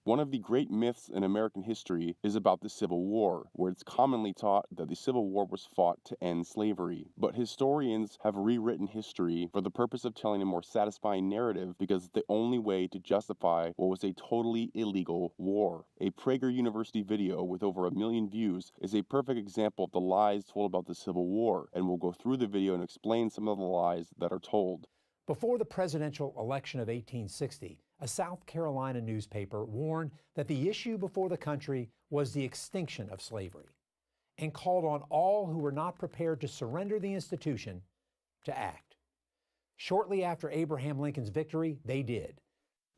One of the great myths in American history is about the Civil War, where it's commonly taught that the Civil War was fought to end slavery. But historians have rewritten history for the purpose of telling a more satisfying narrative because it's the only way to justify what was a totally illegal war. A Prager University video with over 1 million views is a perfect example of the lies told about the Civil War, and we'll go through the video and explain some of the lies that are told. Before the presidential election of 1860, a South Carolina newspaper warned that the issue before the country was the extinction of slavery and called on all who were not prepared to surrender the institution to act. Shortly after Abraham Lincoln's victory, they did.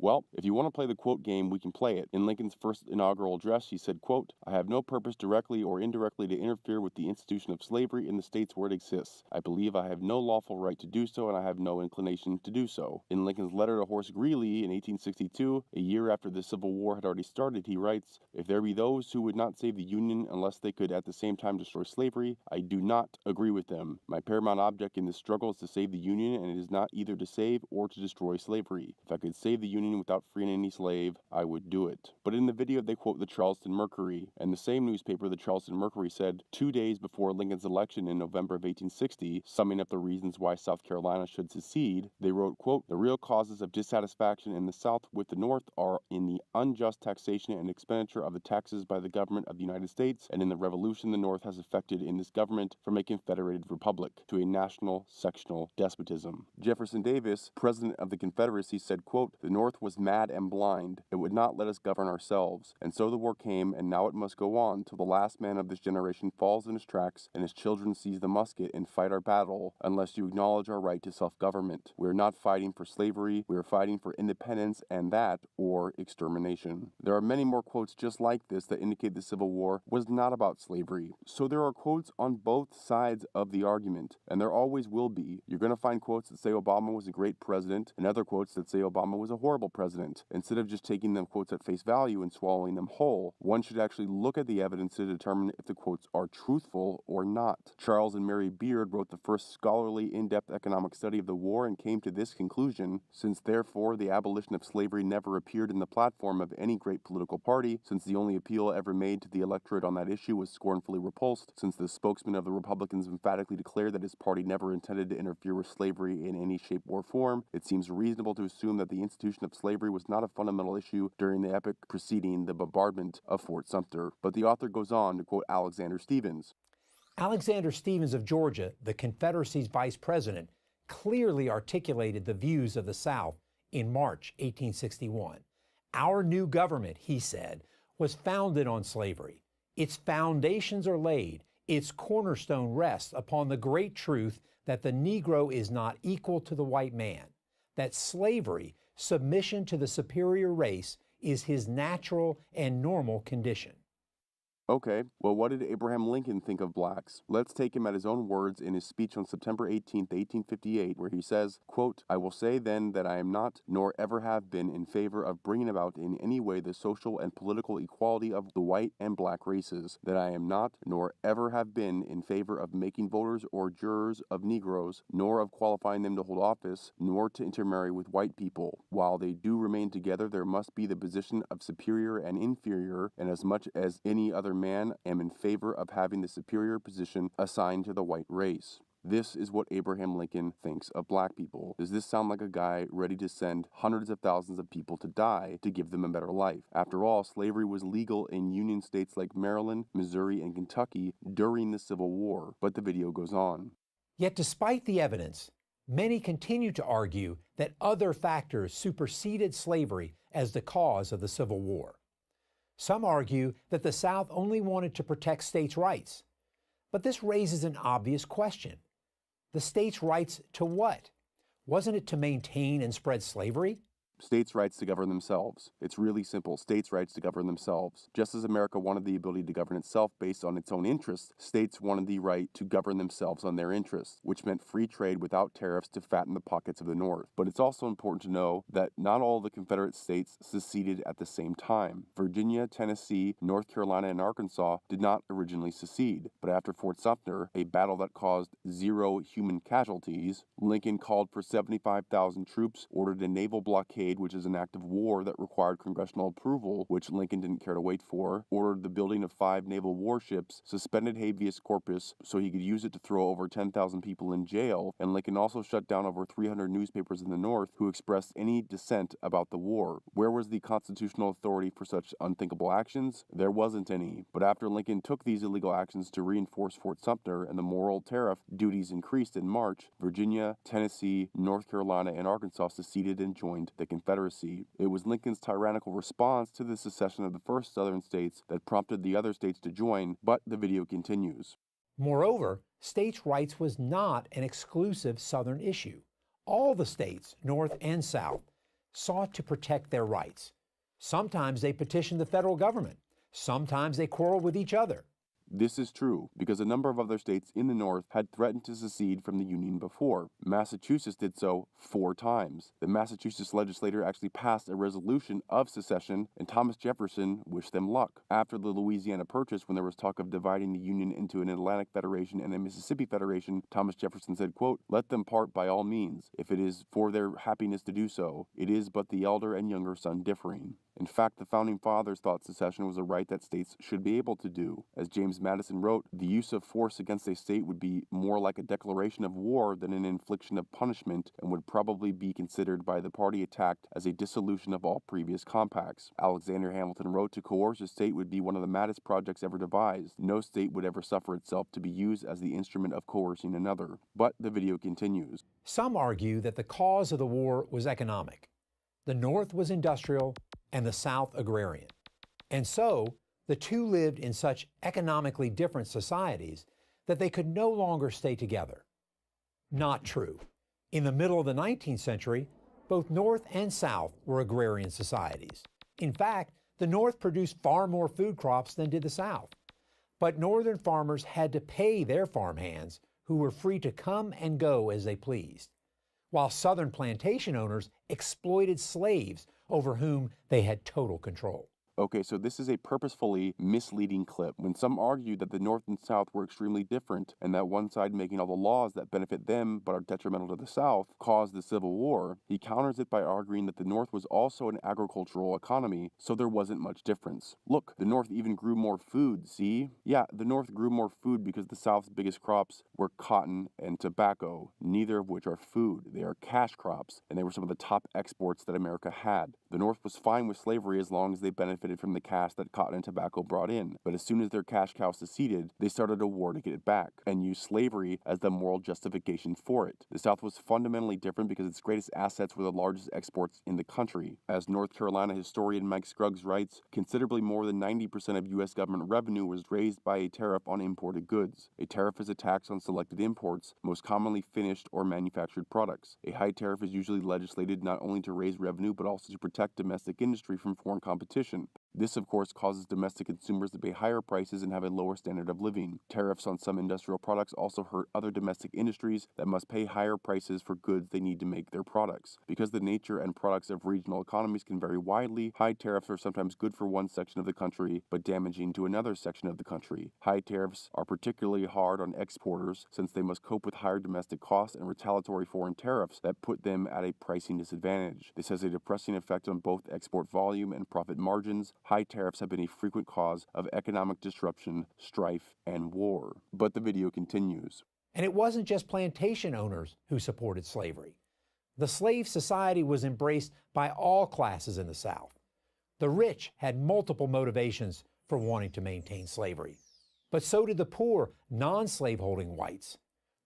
Well, if you want to play the quote game, we can play it. In Lincoln's first inaugural address, he said, quote, "I have no purpose directly or indirectly to interfere with the institution of slavery in the states where it exists. I believe I have no lawful right to do so, and I have no inclination to do so." In Lincoln's letter to Horace Greeley in 1862, a year after the Civil War had already started, he writes, "If there be those who would not save the Union unless they could at the same time destroy slavery, I do not agree with them. My paramount object in this struggle is to save the Union, and it is not either to save or to destroy slavery. If I could save the Union without freeing any slave, I would do it." But in the video, they quote the Charleston Mercury, and the same newspaper, the Charleston Mercury, said 2 days before Lincoln's election in November of 1860, summing up the reasons why South Carolina should secede, they wrote, quote, "The real causes of dissatisfaction in the South with the North are in the unjust taxation and expenditure of the taxes by the government of the United States, and in the revolution the North has effected in this government from a confederated republic to a national sectional despotism." Jefferson Davis, president of the Confederacy, said, quote, "The North was mad and blind. It would not let us govern ourselves. And so the war came, and now it must go on, till the last man of this generation falls in his tracks, and his children seize the musket and fight our battle, unless you acknowledge our right to self-government. We are not fighting for slavery, we are fighting for independence, and that, or extermination." There are many more quotes just like this that indicate the Civil War was not about slavery. So there are quotes on both sides of the argument, and there always will be. You're going to find quotes that say Obama was a great president, and other quotes that say Obama was a horrible president. Instead of just taking them quotes at face value and swallowing them whole, one should actually look at the evidence to determine if the quotes are truthful or not. Charles and Mary Beard wrote the first scholarly, in-depth economic study of the war and came to this conclusion: since therefore the abolition of slavery never appeared in the platform of any great political party, since the only appeal ever made to the electorate on that issue was scornfully repulsed, since the spokesman of the Republicans emphatically declared that his party never intended to interfere with slavery in any shape or form, it seems reasonable to assume that the institution of slavery was not a fundamental issue during the epoch preceding the bombardment of Fort Sumter. But the author goes on to quote Alexander Stephens. Alexander Stephens of Georgia, the Confederacy's vice president, clearly articulated the views of the South in March 1861. "Our new government," he said, "was founded on slavery. Its foundations are laid. Its cornerstone rests upon the great truth that the Negro is not equal to the white man, that slavery, submission to the superior race, is his natural and normal condition." Okay, well, what did Abraham Lincoln think of blacks? Let's take him at his own words in his speech on September 18th, 1858, where he says, quote, "I will say then that I am not, nor ever have been, in favor of bringing about in any way the social and political equality of the white and black races, that I am not, nor ever have been, in favor of making voters or jurors of Negroes, nor of qualifying them to hold office, nor to intermarry with white people. While they do remain together, there must be the position of superior and inferior, and as much as any other man am in favor of having the superior position assigned to the white race." This is what Abraham Lincoln thinks of black people. Does this sound like a guy ready to send hundreds of thousands of people to die to give them a better life? After all, slavery was legal in Union states like Maryland, Missouri, and Kentucky during the Civil War. But the video goes on. Yet despite the evidence, many continue to argue that other factors superseded slavery as the cause of the Civil War. Some argue that the South only wanted to protect states' rights. But this raises an obvious question. The states' rights to what? Wasn't it to maintain and spread slavery? States' rights to govern themselves. It's really simple. States' rights to govern themselves. Just as America wanted the ability to govern itself based on its own interests, states wanted the right to govern themselves on their interests, which meant free trade without tariffs to fatten the pockets of the North. But it's also important to know that not all the Confederate states seceded at the same time. Virginia, Tennessee, North Carolina, and Arkansas did not originally secede. But after Fort Sumter, a battle that caused 0 human casualties, Lincoln called for 75,000 troops, ordered a naval blockade, blockade, which is an act of war that required congressional approval, which Lincoln didn't care to wait for, ordered the building of 5 naval warships, suspended habeas corpus so he could use it to throw over 10,000 people in jail, and Lincoln also shut down over 300 newspapers in the North who expressed any dissent about the war. Where was the constitutional authority for such unthinkable actions? There wasn't any. But after Lincoln took these illegal actions to reinforce Fort Sumter and the Morrill Tariff duties increased in March, Virginia, Tennessee, North Carolina, and Arkansas seceded and joined the Confederacy. It was Lincoln's tyrannical response to the secession of the first Southern states that prompted the other states to join, but the video continues. Moreover, states' rights was not an exclusive Southern issue. All the states, North and South, sought to protect their rights. Sometimes they petitioned the federal government. Sometimes they quarreled with each other. This is true because a number of other states in the North had threatened to secede from the Union before. Massachusetts did so 4 times. The Massachusetts legislature actually passed a resolution of secession, and Thomas Jefferson wished them luck. After the Louisiana Purchase, when there was talk of dividing the Union into an Atlantic Federation and a Mississippi Federation, Thomas Jefferson said, quote, "Let them part by all means, if it is for their happiness to do so. It is but the elder and younger son differing." In fact, the Founding Fathers thought secession was a right that states should be able to do. As James Madison wrote, the use of force against a state would be more like a declaration of war than an infliction of punishment, and would probably be considered by the party attacked as a dissolution of all previous compacts. Alexander Hamilton wrote, to coerce a state would be one of the maddest projects ever devised. No state would ever suffer itself to be used as the instrument of coercing another. But the video continues. Some argue that the cause of the war was economic. The North was industrial and the South agrarian. And so, the two lived in such economically different societies that they could no longer stay together. Not true. In the middle of the 19th century, both North and South were agrarian societies. In fact, the North produced far more food crops than did the South. But Northern farmers had to pay their farmhands, who were free to come and go as they pleased, while Southern plantation owners exploited slaves over whom they had total control. Okay, so this is a purposefully misleading clip. When some argue that the North and South were extremely different and that one side making all the laws that benefit them but are detrimental to the South caused the Civil War, he counters it by arguing that the North was also an agricultural economy, so there wasn't much difference. Look, the North even grew more food, see? Yeah, the North grew more food because the South's biggest crops were cotton and tobacco, neither of which are food. They are cash crops, and they were some of the top exports that America had. The North was fine with slavery as long as they benefited from the cash that cotton and tobacco brought in. But as soon as their cash cow seceded, they started a war to get it back and used slavery as the moral justification for it. The South was fundamentally different because its greatest assets were the largest exports in the country. As North Carolina historian Mike Scruggs writes, considerably more than 90% of U.S. government revenue was raised by a tariff on imported goods. A tariff is a tax on selected imports, most commonly finished or manufactured products. A high tariff is usually legislated not only to raise revenue but also to protect domestic industry from foreign competition. This, of course, causes domestic consumers to pay higher prices and have a lower standard of living. Tariffs on some industrial products also hurt other domestic industries that must pay higher prices for goods they need to make their products. Because the nature and products of regional economies can vary widely, high tariffs are sometimes good for one section of the country, but damaging to another section of the country. High tariffs are particularly hard on exporters since they must cope with higher domestic costs and retaliatory foreign tariffs that put them at a pricing disadvantage. This has a depressing effect on both export volume and profit margins. High tariffs have been a frequent cause of economic disruption, strife, and war. But the video continues. And it wasn't just plantation owners who supported slavery. The slave society was embraced by all classes in the South. The rich had multiple motivations for wanting to maintain slavery, but so did the poor, non-slaveholding whites.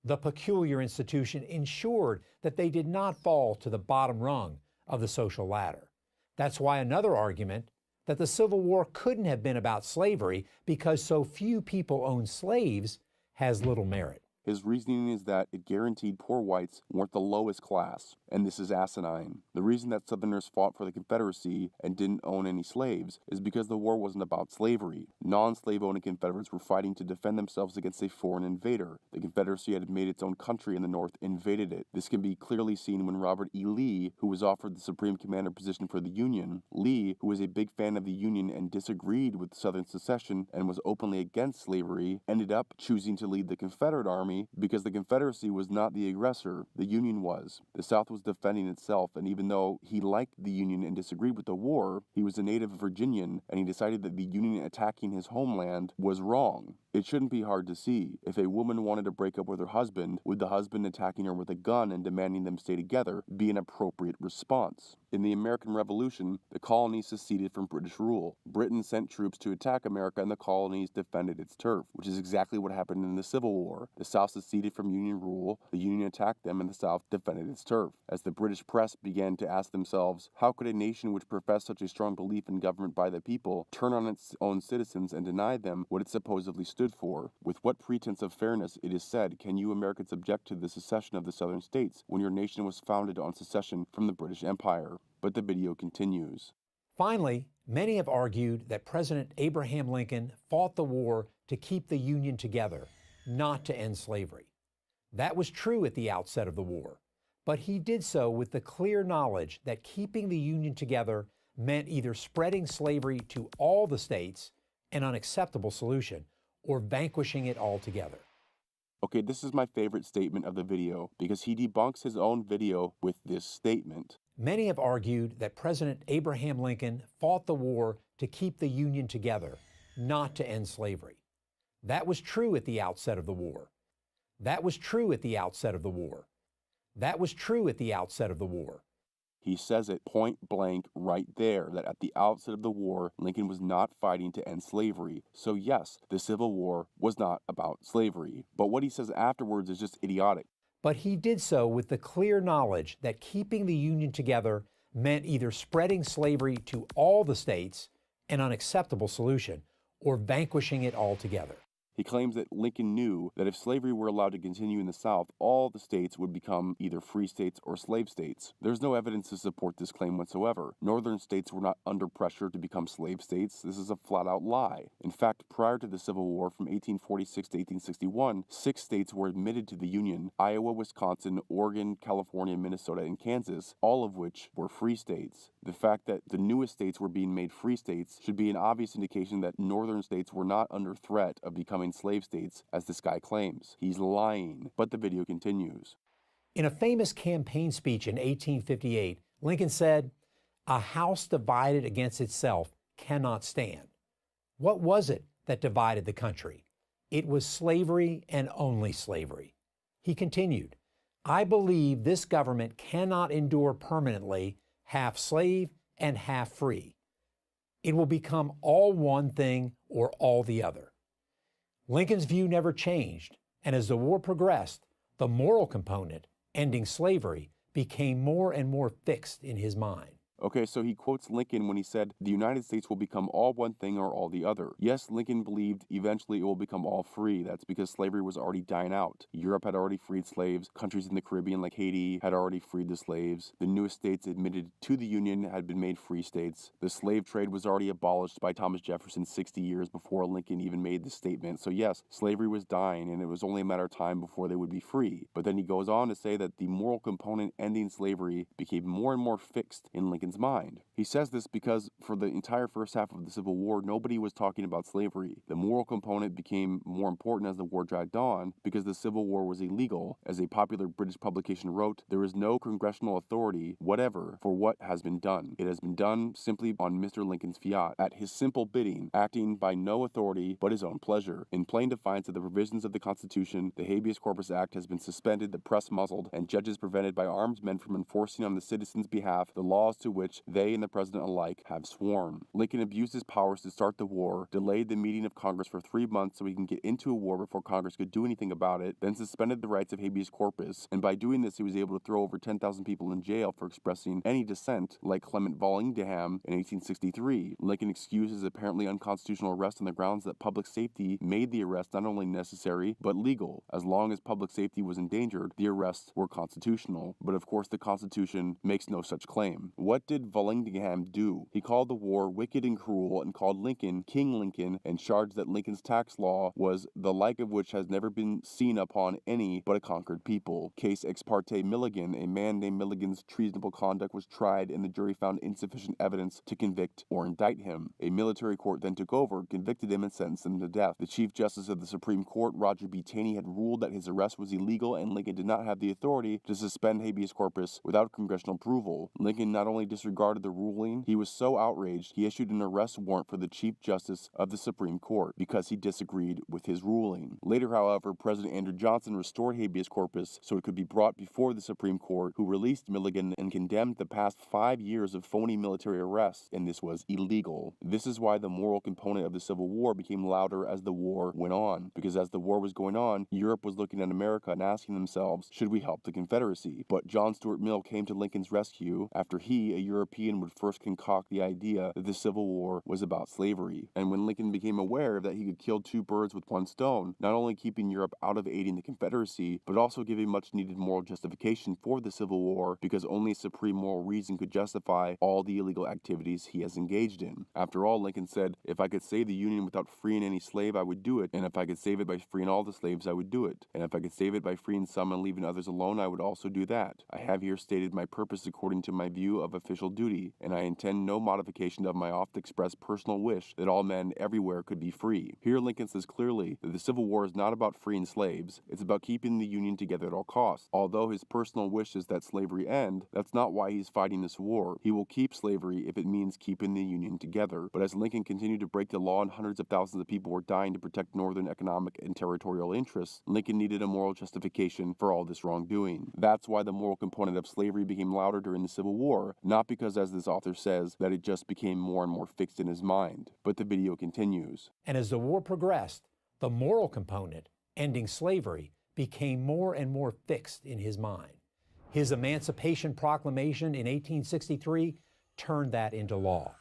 The peculiar institution ensured that they did not fall to the bottom rung of the social ladder. That's why another argument that the Civil War couldn't have been about slavery because so few people owned slaves has little merit. His reasoning is that it guaranteed poor whites weren't the lowest class, and this is asinine. The reason that Southerners fought for the Confederacy and didn't own any slaves is because the war wasn't about slavery. Non-slave-owning Confederates were fighting to defend themselves against a foreign invader. The Confederacy had made its own country, and the North invaded it. This can be clearly seen when Robert E. Lee, who was offered the Supreme Commander position for the Union, Lee, who was a big fan of the Union and disagreed with Southern secession and was openly against slavery, ended up choosing to lead the Confederate Army Army because the Confederacy was not the aggressor, the Union was. The South was defending itself, and even though he liked the Union and disagreed with the war, he was a native Virginian, and he decided that the Union attacking his homeland was wrong. It shouldn't be hard to see. If a woman wanted to break up with her husband, would the husband attacking her with a gun and demanding them stay together be an appropriate response? In the American Revolution, the colonies seceded from British rule. Britain sent troops to attack America, and the colonies defended its turf, which is exactly what happened in the Civil War. The South seceded from Union rule, the Union attacked them, and the South defended its turf. As the British press began to ask themselves, how could a nation which professed such a strong belief in government by the people turn on its own citizens and deny them what it supposedly stood for? With what pretense of fairness, it is said, can you Americans object to the secession of the southern states when your nation was founded on secession from the British Empire? But the video continues. Finally, many have argued that President Abraham Lincoln fought the war to keep the Union together, not to end slavery. That was true at the outset of the war, but he did so with the clear knowledge that keeping the Union together meant either spreading slavery to all the states, an unacceptable solution, or vanquishing it altogether. Okay, this is my favorite statement of the video because he debunks his own video with this statement. Many have argued that President Abraham Lincoln fought the war to keep the Union together, not to end slavery. That was true at the outset of the war. That was true at the outset of the war. That was true at the outset of the war. He says it point blank right there that at the outset of the war, Lincoln was not fighting to end slavery. So yes, the Civil War was not about slavery. But what he says afterwards is just idiotic. But he did so with the clear knowledge that keeping the Union together meant either spreading slavery to all the states, an unacceptable solution, or vanquishing it altogether. He claims that Lincoln knew that if slavery were allowed to continue in the South, all the states would become either free states or slave states. There's no evidence to support this claim whatsoever. Northern states were not under pressure to become slave states. This is a flat-out lie. In fact, prior to the Civil War from 1846 to 1861, 6 states were admitted to the Union: Iowa, Wisconsin, Oregon, California, Minnesota, and Kansas, all of which were free states. The fact that the newest states were being made free states should be an obvious indication that northern states were not under threat of becoming slave states, as this guy claims. He's lying, but the video continues. In a famous campaign speech in 1858, Lincoln said, "A house divided against itself cannot stand." What was it that divided the country? It was slavery and only slavery. He continued, "I believe this government cannot endure permanently half slave and half free. It will become all one thing or all the other." Lincoln's view never changed, and as the war progressed, the moral component, ending slavery, became more and more fixed in his mind. Okay, so he quotes Lincoln when he said, the United States will become all one thing or all the other. Yes, Lincoln believed eventually it will become all free. That's because slavery was already dying out. Europe had already freed slaves. Countries in the Caribbean like Haiti had already freed the slaves. The newest states admitted to the Union had been made free states. The slave trade was already abolished by Thomas Jefferson 60 years before Lincoln even made the statement. So yes, slavery was dying, and it was only a matter of time before they would be free. But then he goes on to say that the moral component ending slavery became more and more fixed in Lincoln's mind. He says this because for the entire first half of the Civil War, nobody was talking about slavery. The moral component became more important as the war dragged on because the Civil War was illegal. As a popular British publication wrote, there is no congressional authority, whatever, for what has been done. It has been done simply on Mr. Lincoln's fiat, at his simple bidding, acting by no authority but his own pleasure. In plain defiance of the provisions of the Constitution, the Habeas Corpus Act has been suspended, the press muzzled, and judges prevented by armed men from enforcing on the citizens' behalf the laws to which they and the president alike have sworn. Lincoln abused his powers to start the war, delayed the meeting of Congress for 3 months so he can get into a war before Congress could do anything about it, then suspended the rights of habeas corpus, and by doing this he was able to throw over 10,000 people in jail for expressing any dissent, like Clement Vallandigham in 1863. Lincoln excused his apparently unconstitutional arrest on the grounds that public safety made the arrest not only necessary, but legal. As long as public safety was endangered, the arrests were constitutional. But of course the Constitution makes no such claim. What What did Vallandigham do? He called the war wicked and cruel and called Lincoln King Lincoln and charged that Lincoln's tax law was the like of which has never been seen upon any but a conquered people. Case ex parte Milligan, a man named Milligan's treasonable conduct was tried and the jury found insufficient evidence to convict or indict him. A military court then took over, convicted him and sentenced him to death. The Chief Justice of the Supreme Court, Roger B. Taney, had ruled that his arrest was illegal and Lincoln did not have the authority to suspend habeas corpus without congressional approval. Lincoln not only disregarded the ruling, he was so outraged he issued an arrest warrant for the Chief Justice of the Supreme Court because he disagreed with his ruling. Later, however, President Andrew Johnson restored habeas corpus so it could be brought before the Supreme Court, who released Milligan and condemned the past 5 years of phony military arrests, and this was illegal. This is why the moral component of the Civil War became louder as the war went on, because as the war was going on, Europe was looking at America and asking themselves, should we help the Confederacy? But John Stuart Mill came to Lincoln's rescue after he, a European, would first concoct the idea that the Civil War was about slavery. And when Lincoln became aware that he could kill two birds with one stone, not only keeping Europe out of aiding the Confederacy, but also giving much needed moral justification for the Civil War, because only supreme moral reason could justify all the illegal activities he has engaged in. After all, Lincoln said, if I could save the Union without freeing any slave, I would do it, and if I could save it by freeing all the slaves, I would do it, and if I could save it by freeing some and leaving others alone, I would also do that. I have here stated my purpose according to my view of official duty, and I intend no modification of my oft-expressed personal wish that all men everywhere could be free. Here Lincoln says clearly that the Civil War is not about freeing slaves, it's about keeping the Union together at all costs. Although his personal wish is that slavery end, that's not why he's fighting this war. He will keep slavery if it means keeping the Union together. But as Lincoln continued to break the law and hundreds of thousands of people were dying to protect Northern economic and territorial interests, Lincoln needed a moral justification for all this wrongdoing. That's why the moral component of slavery became louder during the Civil War, not because, as this author says, that it just became more and more fixed in his mind. But the video continues. And as the war progressed, the moral component, ending slavery, became more and more fixed in his mind. His Emancipation Proclamation in 1863 turned that into law.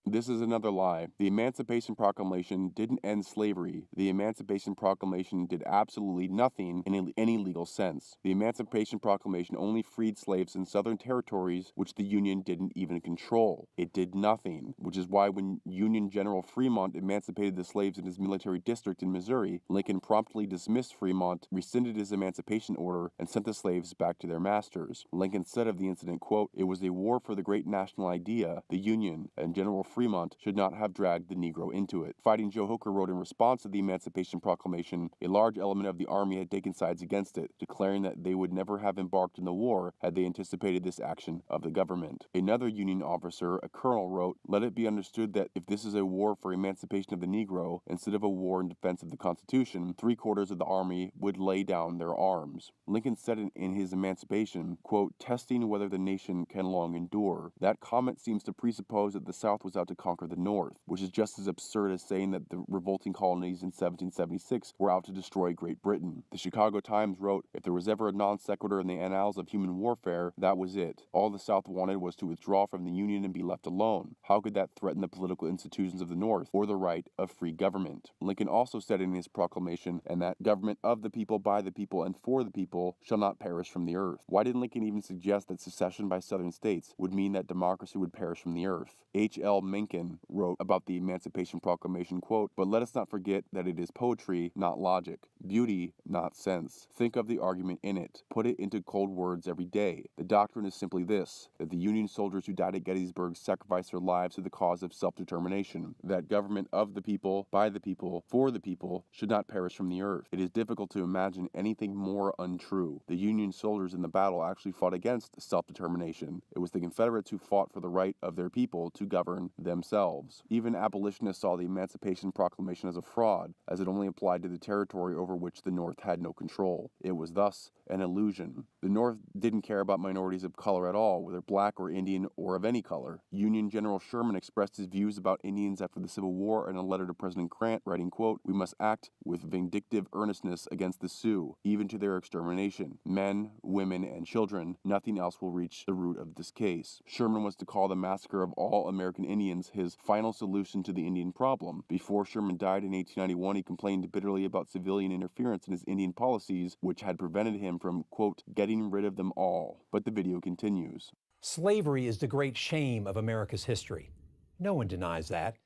This is another lie. The Emancipation Proclamation didn't end slavery. The Emancipation Proclamation did absolutely nothing in any legal sense. The Emancipation Proclamation only freed slaves in southern territories which the Union didn't even control. It did nothing, which is why when Union General Fremont emancipated the slaves in his military district in Missouri, Lincoln promptly dismissed Fremont, rescinded his emancipation order, and sent the slaves back to their masters. Lincoln said of the incident, quote, "It was a war for the great national idea, the Union, and General Fremont should not have dragged the Negro into it." Fighting Joe Hooker wrote in response to the Emancipation Proclamation, a large element of the Army had taken sides against it, declaring that they would never have embarked in the war had they anticipated this action of the government. Another Union officer, a colonel, wrote, "Let it be understood that if this is a war for emancipation of the Negro, instead of a war in defense of the Constitution, 3/4 of the Army would lay down their arms." Lincoln said in his Emancipation, quote, "testing whether the nation can long endure." That comment seems to presuppose that the South was out to conquer the North, which is just as absurd as saying that the revolting colonies in 1776 were out to destroy Great Britain. The Chicago Times wrote, "If there was ever a non sequitur in the annals of human warfare, that was it. All the South wanted was to withdraw from the Union and be left alone. How could that threaten the political institutions of the North or the right of free government?" Lincoln also said in his proclamation, "And that government of the people, by the people, and for the people shall not perish from the earth." Why did Lincoln even suggest that secession by Southern states would mean that democracy would perish from the earth? H.L. Mencken wrote about the Emancipation Proclamation, quote, "But let us not forget that it is poetry, not logic, beauty, not sense. Think of the argument in it. Put it into cold words every day. The doctrine is simply this, that the Union soldiers who died at Gettysburg sacrificed their lives to the cause of self-determination. That government of the people, by the people, for the people, should not perish from the earth. It is difficult to imagine anything more untrue. The Union soldiers in the battle actually fought against self-determination. It was the Confederates who fought for the right of their people to govern themselves. Even abolitionists saw the Emancipation Proclamation as a fraud, as it only applied to the territory over which the North had no control. It was thus an illusion. The North didn't care about minorities of color at all, whether black or Indian or of any color. Union General Sherman expressed his views about Indians after the Civil War in a letter to President Grant, writing, quote, "We must act with vindictive earnestness against the Sioux, even to their extermination. Men, women, and children, nothing else will reach the root of this case." Sherman was to call the massacre of all American Indians his final solution to the Indian problem. Before Sherman died in 1891, he complained bitterly about civilian interference in his Indian policies, which had prevented him from, quote, "getting rid of them all." But the video continues. Slavery is the great shame of America's history. No one denies that.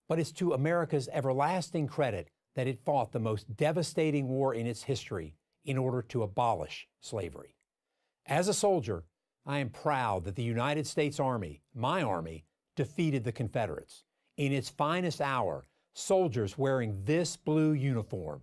But it's to America's everlasting credit that it fought the most devastating war in its history in order to abolish slavery. As a soldier, I am proud that the United States Army, my Army, defeated the Confederates. In its finest hour, soldiers wearing this blue uniform.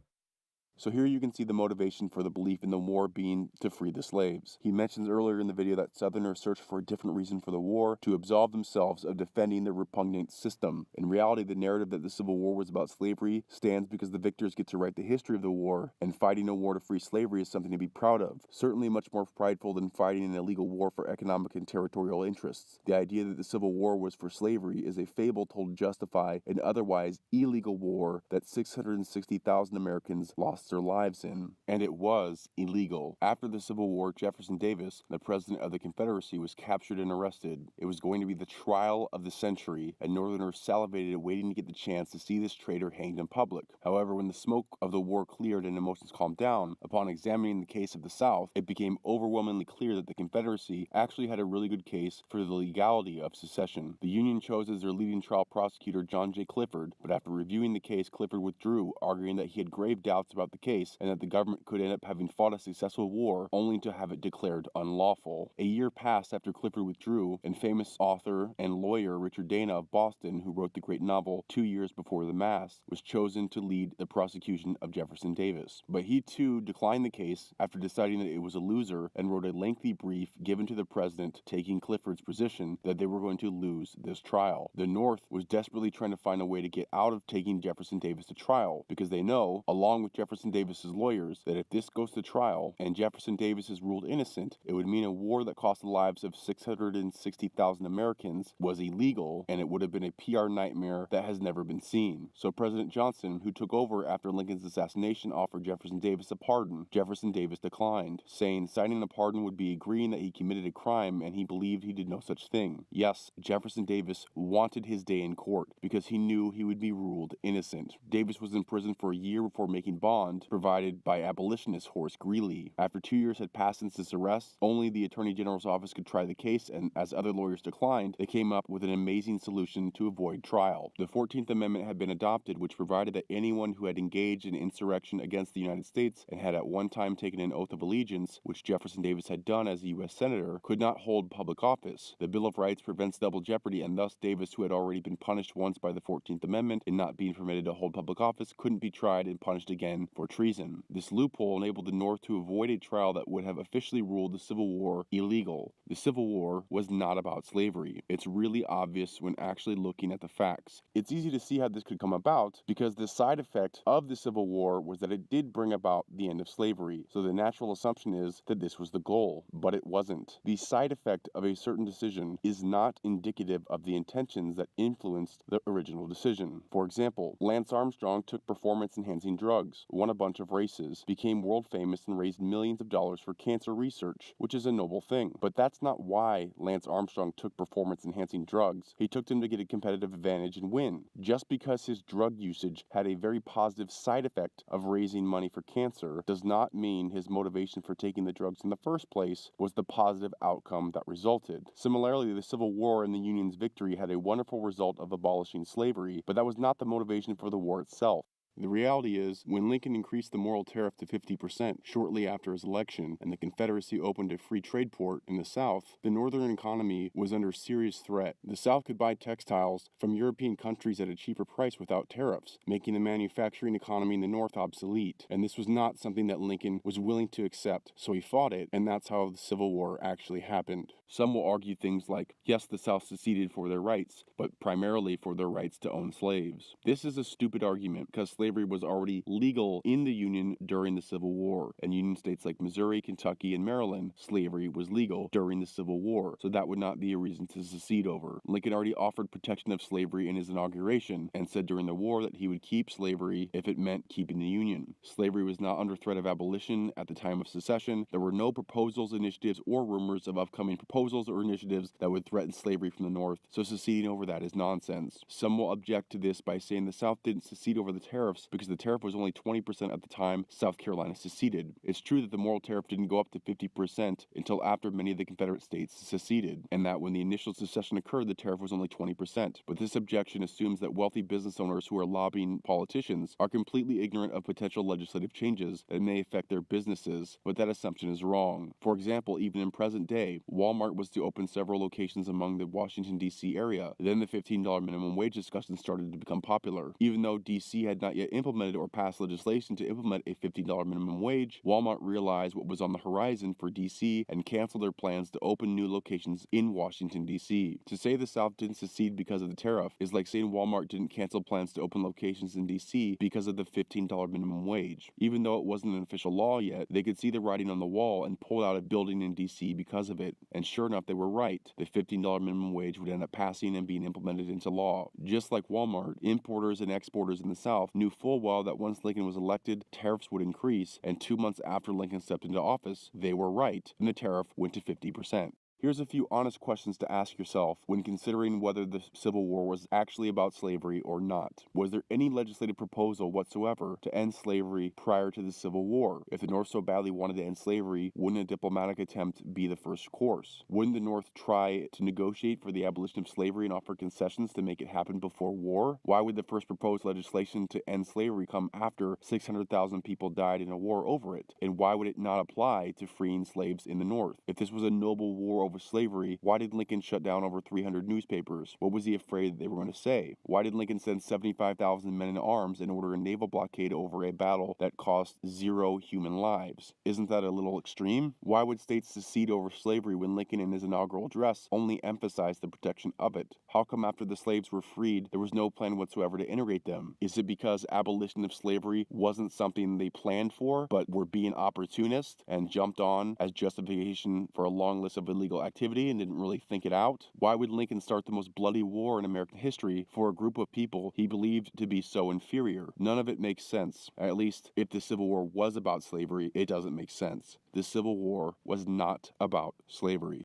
So here you can see the motivation for the belief in the war being to free the slaves. He mentions earlier in the video that Southerners searched for a different reason for the war, to absolve themselves of defending the repugnant system. In reality, the narrative that the Civil War was about slavery stands because the victors get to write the history of the war, and fighting a war to free slavery is something to be proud of. Certainly much more prideful than fighting an illegal war for economic and territorial interests. The idea that the Civil War was for slavery is a fable told to justify an otherwise illegal war that 660,000 Americans lost their lives in, and it was illegal. After the Civil War, Jefferson Davis, the president of the Confederacy, was captured and arrested. It was going to be the trial of the century, and Northerners salivated waiting to get the chance to see this traitor hanged in public. However, when the smoke of the war cleared and emotions calmed down, upon examining the case of the South, it became overwhelmingly clear that the Confederacy actually had a really good case for the legality of secession. The Union chose as their leading trial prosecutor John J. Clifford, but after reviewing the case, Clifford withdrew, arguing that he had grave doubts about the case and that the government could end up having fought a successful war only to have it declared unlawful. A year passed after Clifford withdrew, and famous author and lawyer Richard Dana of Boston, who wrote the great novel 2 Years Before the Mass, was chosen to lead the prosecution of Jefferson Davis. But he too declined the case after deciding that it was a loser and wrote a lengthy brief given to the president taking Clifford's position that they were going to lose this trial. The North was desperately trying to find a way to get out of taking Jefferson Davis to trial because they know, along with Jefferson Davis's lawyers, that if this goes to trial and Jefferson Davis is ruled innocent, it would mean a war that cost the lives of 660,000 Americans was illegal, and it would have been a PR nightmare that has never been seen. So President Johnson, who took over after Lincoln's assassination, offered Jefferson Davis a pardon. Jefferson Davis declined, saying signing a pardon would be agreeing that he committed a crime and he believed he did no such thing. Yes, Jefferson Davis wanted his day in court because he knew he would be ruled innocent. Davis was in prison for a year before making bond provided by abolitionist Horace Greeley. After 2 years had passed since his arrest, only the Attorney General's office could try the case, and as other lawyers declined, they came up with an amazing solution to avoid trial. The 14th Amendment had been adopted, which provided that anyone who had engaged in insurrection against the United States and had at one time taken an oath of allegiance, which Jefferson Davis had done as a U.S. Senator, could not hold public office. The Bill of Rights prevents double jeopardy, and thus Davis, who had already been punished once by the 14th Amendment in not being permitted to hold public office, couldn't be tried and punished again for treason. This loophole enabled the North to avoid a trial that would have officially ruled the Civil War illegal. The Civil War was not about slavery. It's really obvious when actually looking at the facts. It's easy to see how this could come about because the side effect of the Civil War was that it did bring about the end of slavery. So the natural assumption is that this was the goal, but it wasn't. The side effect of a certain decision is not indicative of the intentions that influenced the original decision. For example, Lance Armstrong took performance-enhancing drugs, won a bunch of races, became world famous, and raised millions of dollars for cancer research, which is a noble thing. But that's not why Lance Armstrong took performance-enhancing drugs. He took them to get a competitive advantage and win. Just because his drug usage had a very positive side effect of raising money for cancer does not mean his motivation for taking the drugs in the first place was the positive outcome that resulted. Similarly, the Civil War and the Union's victory had a wonderful result of abolishing slavery, but that was not the motivation for the war itself. The reality is, when Lincoln increased the Morrill Tariff to 50% shortly after his election and the Confederacy opened a free trade port in the South, the Northern economy was under serious threat. The South could buy textiles from European countries at a cheaper price without tariffs, making the manufacturing economy in the North obsolete. And this was not something that Lincoln was willing to accept, so he fought it, and that's how the Civil War actually happened. Some will argue things like, yes, the South seceded for their rights, but primarily for their rights to own slaves. This is a stupid argument because slavery was already legal in the Union during the Civil War. In Union states like Missouri, Kentucky, and Maryland, slavery was legal during the Civil War, so that would not be a reason to secede over. Lincoln already offered protection of slavery in his inauguration and said during the war that he would keep slavery if it meant keeping the Union. Slavery was not under threat of abolition at the time of secession. There were no proposals, initiatives, or rumors of upcoming proposals or initiatives that would threaten slavery from the North, so seceding over that is nonsense. Some will object to this by saying the South didn't secede over the tariff tariffs because the tariff was only 20% at the time South Carolina seceded. It's true that the moral tariff didn't go up to 50% until after many of the Confederate states seceded, and that when the initial secession occurred, the tariff was only 20%. But this objection assumes that wealthy business owners who are lobbying politicians are completely ignorant of potential legislative changes that may affect their businesses, but that assumption is wrong. For example, even in present day, Walmart was to open several locations among the Washington, D.C. area. Then the $15 minimum wage discussion started to become popular. Even though D.C. had not yet implemented or passed legislation to implement a $15 minimum wage, Walmart realized what was on the horizon for D.C. and canceled their plans to open new locations in Washington, D.C. To say the South didn't secede because of the tariff is like saying Walmart didn't cancel plans to open locations in D.C. because of the $15 minimum wage. Even though it wasn't an official law yet, they could see the writing on the wall and pulled out a building in D.C. because of it. And sure enough, they were right. The $15 minimum wage would end up passing and being implemented into law. Just like Walmart, importers and exporters in the South knew full well that once Lincoln was elected, tariffs would increase, and 2 months after Lincoln stepped into office, they were right, and the tariff went to 50%. Here's a few honest questions to ask yourself when considering whether the Civil War was actually about slavery or not. Was there any legislative proposal whatsoever to end slavery prior to the Civil War? If the North so badly wanted to end slavery, wouldn't a diplomatic attempt be the first course? Wouldn't the North try to negotiate for the abolition of slavery and offer concessions to make it happen before war? Why would the first proposed legislation to end slavery come after 600,000 people died in a war over it? And why would it not apply to freeing slaves in the North? If this was a noble war over slavery, why did Lincoln shut down over 300 newspapers? What was he afraid they were going to say? Why did Lincoln send 75,000 men in arms and order a naval blockade over a battle that cost 0 human lives? Isn't that a little extreme? Why would states secede over slavery when Lincoln in his inaugural address only emphasized the protection of it? How come after the slaves were freed, there was no plan whatsoever to integrate them? Is it because abolition of slavery wasn't something they planned for, but were being opportunist and jumped on as justification for a long list of illegal activity and didn't really think it out? Why would Lincoln start the most bloody war in American history for a group of people he believed to be so inferior? None of it makes sense. At least, if the Civil War was about slavery, it doesn't make sense. The Civil War was not about slavery.